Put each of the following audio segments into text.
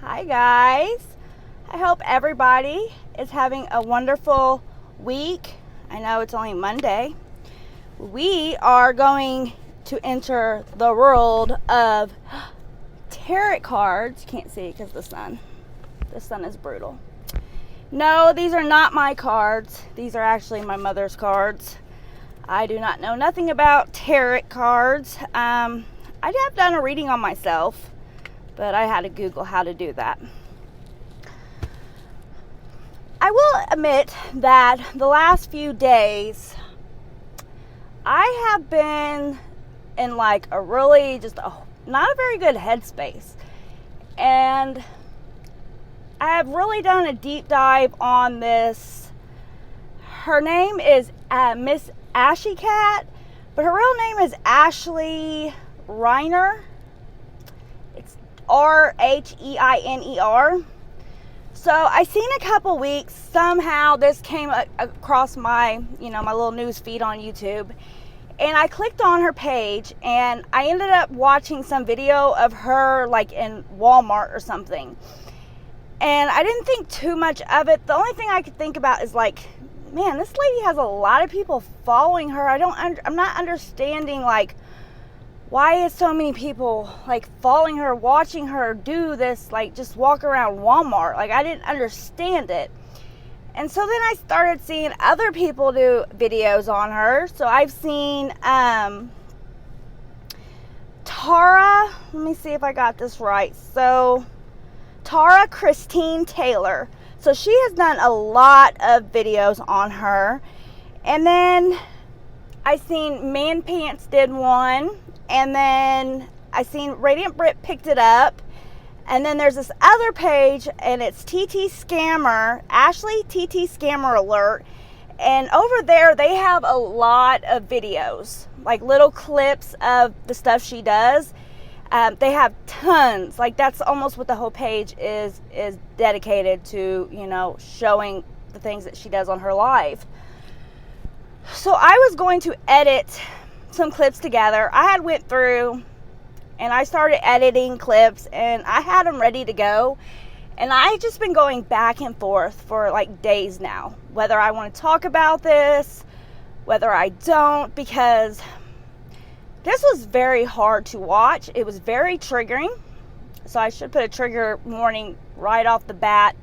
Hi guys, I hope everybody is having a wonderful week. I know it's only Monday. We are going to enter the world of tarot cards. You can't see because the sun is brutal. No, these are not my cards. These are actually my mother's cards. I do not know nothing about tarot cards. I have done a reading on myself, but I had to Google how to do that. I will admit that the last few days, I have been in like a really not a very good headspace. And I have really done a deep dive on this. Her name is Msashycat, but her real name is Ashley Reiner. It's Rheiner. So I seen a couple weeks, somehow this came across my little news feed on YouTube, and I clicked on her page and I ended up watching some video of her like in Walmart or something. And I didn't think too much of it. The only thing I could think about is like, man, this lady has a lot of people following her. I'm not understanding like why is so many people like following her, watching her do this, like just walk around Walmart. Like I didn't understand it. And so then I started seeing other people do videos on her. So I've seen Tara, let me see if I got this right. So Tara Christine Taylor. So she has done a lot of videos on her. And then I seen Man Pants did one. And then I seen Radiant Brit picked it up. And then there's this other page, and it's TT Scammer, Ashley TT Scammer Alert. And over there, they have a lot of videos, like little clips of the stuff she does. They have tons. Like that's almost what the whole page is dedicated to, showing the things that she does on her live. So I was going to edit some clips together. I had went through and I started editing clips and I had them ready to go, and I just been going back and forth for like days now, whether I want to talk about this, whether I don't, because this was very hard to watch. It was very triggering, so I should put a trigger warning right off the bat.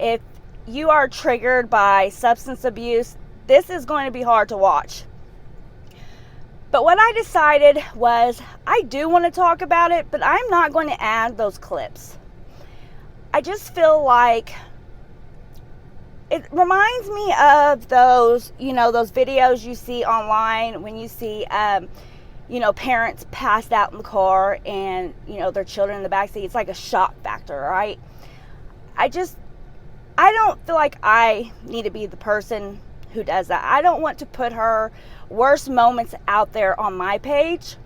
If you are triggered by substance abuse, this is going to be hard to watch. But what I decided was I do want to talk about it, but I'm not going to add those clips. I just feel like it reminds me of those, those videos you see online when you see, parents passed out in the car and, their children in the backseat. It's like a shock factor, right? I don't feel like I need to be the person who does that. I don't want to put her worst moments out there on my page.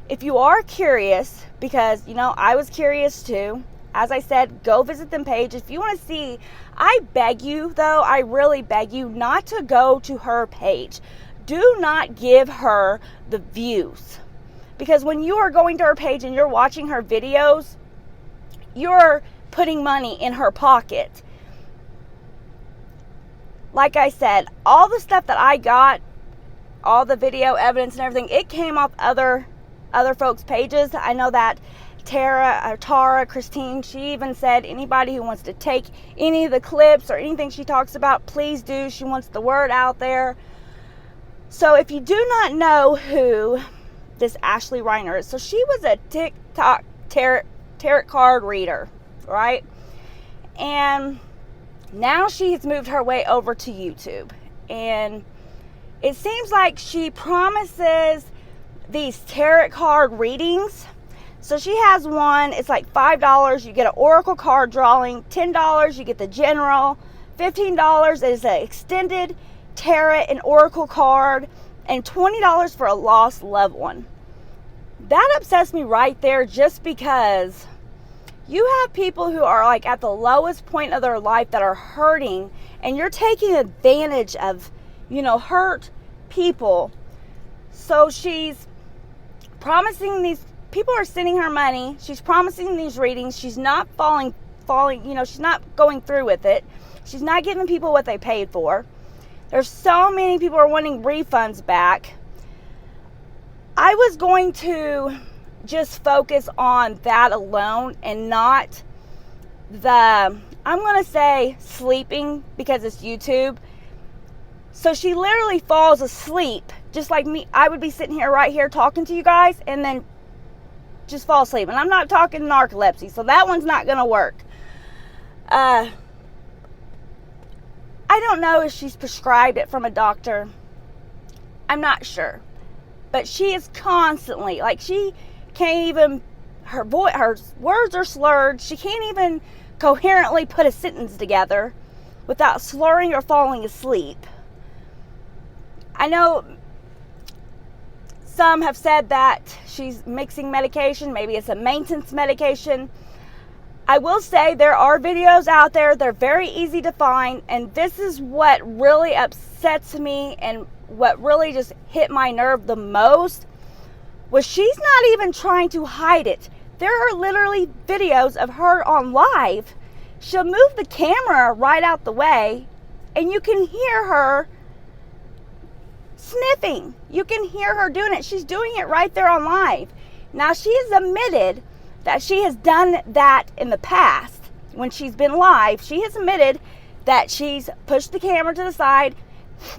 If you are curious, because I was curious too, as I said, go visit them page. If you want to see, I beg you though, I really beg you not to go to her page. Do not give her the views, because when you are going to her page and you're watching her videos, you're putting money in her pocket. Like I said, all the stuff that I got, all the video evidence and everything, it came off other folks' pages. I know that Tara Christine, she even said anybody who wants to take any of the clips or anything she talks about, please do. She wants the word out there. So if you do not know who this Ashley Reiner is, so she was a TikTok tarot card reader, right? And now she's moved her way over to YouTube, and it seems like she promises these tarot card readings. So she has one, it's like $5, you get an oracle card drawing, $10 you get the general, $15 is an extended tarot and oracle card, and $20 for a lost loved one. That upsets me right there, just because you have people who are like at the lowest point of their life that are hurting, and you're taking advantage of, hurt people. So she's promising these people are sending her money. She's promising these readings. She's not falling, she's not going through with it. She's not giving people what they paid for. There's so many people are wanting refunds back. I was going to just focus on that alone and not I'm going to say sleeping, because it's YouTube. So she literally falls asleep, just like me. I would be sitting here right here talking to you guys and then just fall asleep. And I'm not talking narcolepsy, so that one's not going to work. I don't know if she's prescribed it from a doctor. I'm not sure. But she is constantly, like, she can't even, her words are slurred. She can't even coherently put a sentence together without slurring or falling asleep. I know some have said that she's mixing medication. Maybe it's a maintenance medication. I will say there are videos out there. They're very easy to find. And this is what really upsets me and what really just hit my nerve the most was she's not even trying to hide it. There are literally videos of her on live. She'll move the camera right out the way and you can hear her sniffing. You can hear her doing it. She's doing it right there on live. Now, she has admitted that she has done that in the past. When she's been live, she has admitted that she's pushed the camera to the side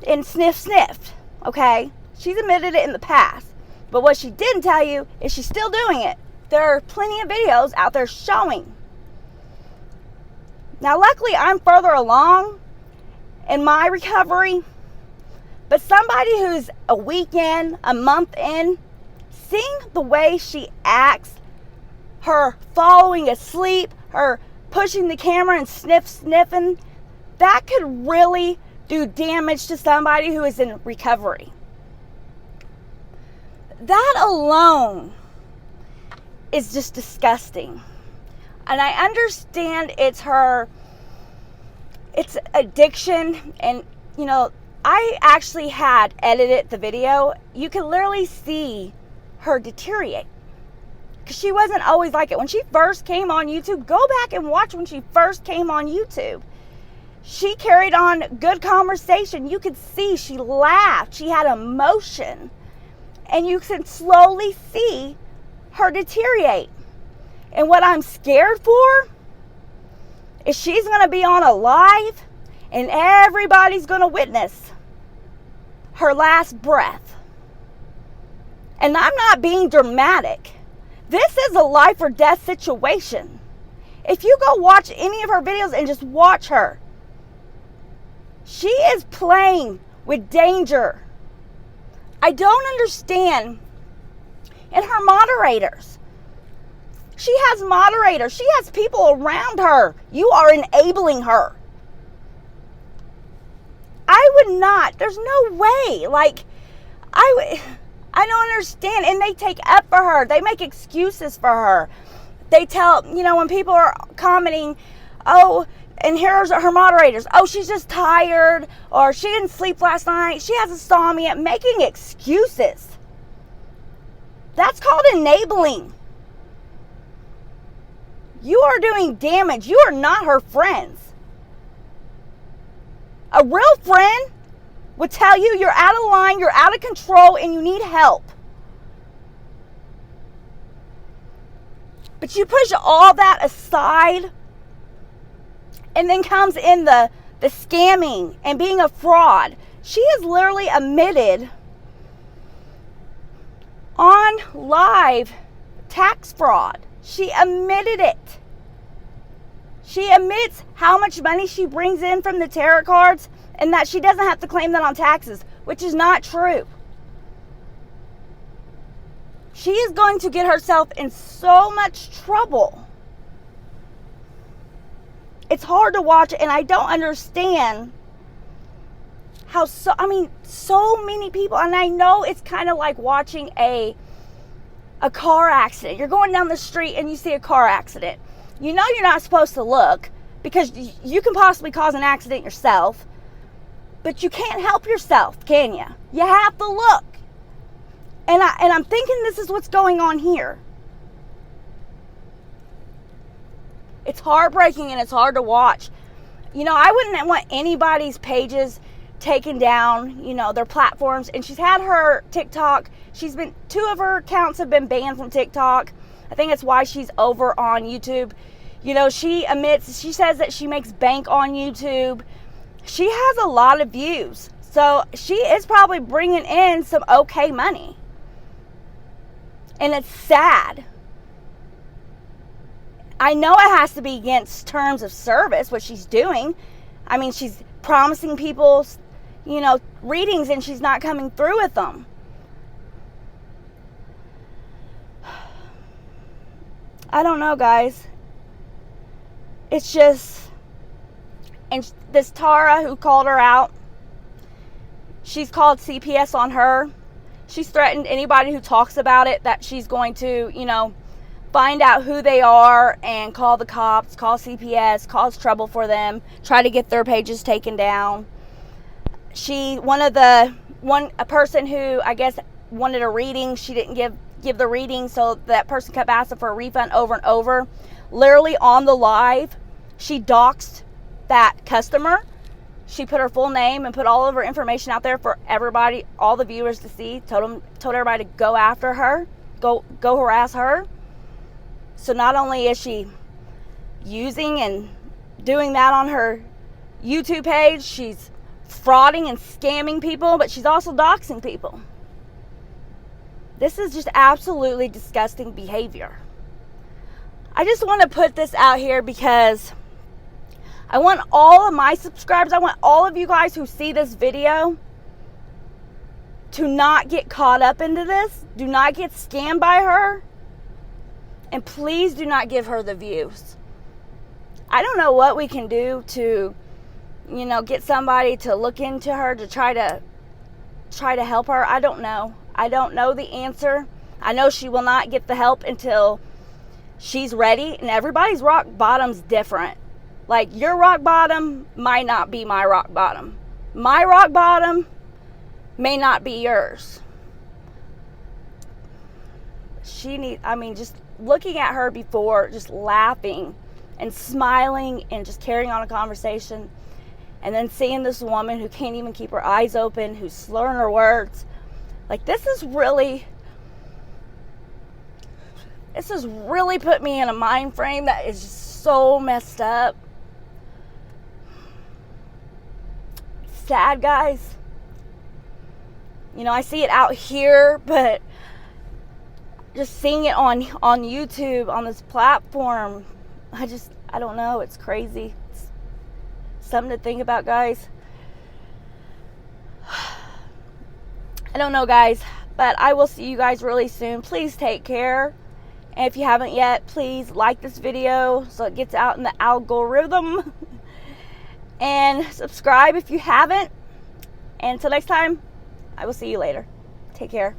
and sniffed. Okay? She's admitted it in the past. But what she didn't tell you is she's still doing it. There are plenty of videos out there showing. Now, luckily, I'm further along in my recovery. But somebody who's a week in, a month in, seeing the way she acts, her falling asleep, her pushing the camera and sniffing, that could really do damage to somebody who is in recovery. That alone is just disgusting. And I understand it's addiction. And, I actually had edited the video. You can literally see her deteriorate. Because she wasn't always like it. When she first came on YouTube, go back and watch when she first came on YouTube. She carried on good conversation. You could see she laughed. She had emotion. And you can slowly see her deteriorate. And what I'm scared for is she's going to be on a live and everybody's going to witness her last breath. And I'm not being dramatic. This is a life or death situation. If you go watch any of her videos and just watch her, she is playing with danger. I don't understand. And her moderators. She has moderators. She has people around her. You are enabling her. I would not. There's no way. I don't understand. And they take up for her. They make excuses for her. They tell, when people are commenting, oh, and here's her moderators. Oh, she's just tired. Or she didn't sleep last night. She has insomnia. Making excuses. That's called enabling. You are doing damage. You are not her friends. A real friend would tell you you're out of line, you're out of control, and you need help. But you push all that aside, and then comes in the scamming and being a fraud. She has literally admitted on live tax fraud. She admitted it. She admits how much money she brings in from the tarot cards and that she doesn't have to claim that on taxes, which is not true. She is going to get herself in so much trouble. It's hard to watch, and I don't understand how so many people, and I know it's kind of like watching a car accident. You're going down the street and you see a car accident. You know you're not supposed to look because you can possibly cause an accident yourself, but you can't help yourself, can you? You have to look. And I'm thinking this is what's going on here. It's heartbreaking and it's hard to watch. You know, I wouldn't want anybody's pages taken down, you know, their platforms. And she's had her TikTok. Two of her accounts have been banned from TikTok. I think that's why she's over on YouTube. You know, she says that she makes bank on YouTube. She has a lot of views. So she is probably bringing in some okay money. And it's sad. I know it has to be against terms of service, what she's doing. I mean, she's promising people, you know, readings and she's not coming through with them. I don't know, guys. It's just, and this Tara who called her out, she's called CPS on her. She's threatened anybody who talks about it that she's going to, you know, find out who they are and call the cops, call CPS, cause trouble for them, try to get their pages taken down. A person who I guess wanted a reading, she didn't give the reading, so that person kept asking for a refund over and over. Literally on the live, she doxed that customer. She put her full name and put all of her information out there for everybody, all the viewers to see. Told everybody to go after her, go harass her. So not only is she using and doing that on her YouTube page, she's frauding and scamming people, but she's also doxing people. This is just absolutely disgusting behavior. I just want to put this out here because I want all of my subscribers, I want all of you guys who see this video to not get caught up into this. Do not get scammed by her. And please do not give her the views. I don't know what we can do to, you know, get somebody to look into her to try to help her. I don't know. I don't know the answer. I know she will not get the help until she's ready. And everybody's rock bottom's different. Like, your rock bottom might not be my rock bottom. My rock bottom may not be yours. Just looking at her before, just laughing and smiling and just carrying on a conversation, and then seeing this woman who can't even keep her eyes open, who's slurring her words. Like, this has really put me in a mind frame that is just so messed up. Sad, guys. You know, I see it out here, but just seeing it on YouTube, on this platform, I don't know. It's crazy. It's something to think about, guys. I don't know, guys, but I will see you guys really soon. Please take care. And if you haven't yet, please like this video so it gets out in the algorithm. And subscribe if you haven't. And until next time, I will see you later. Take care.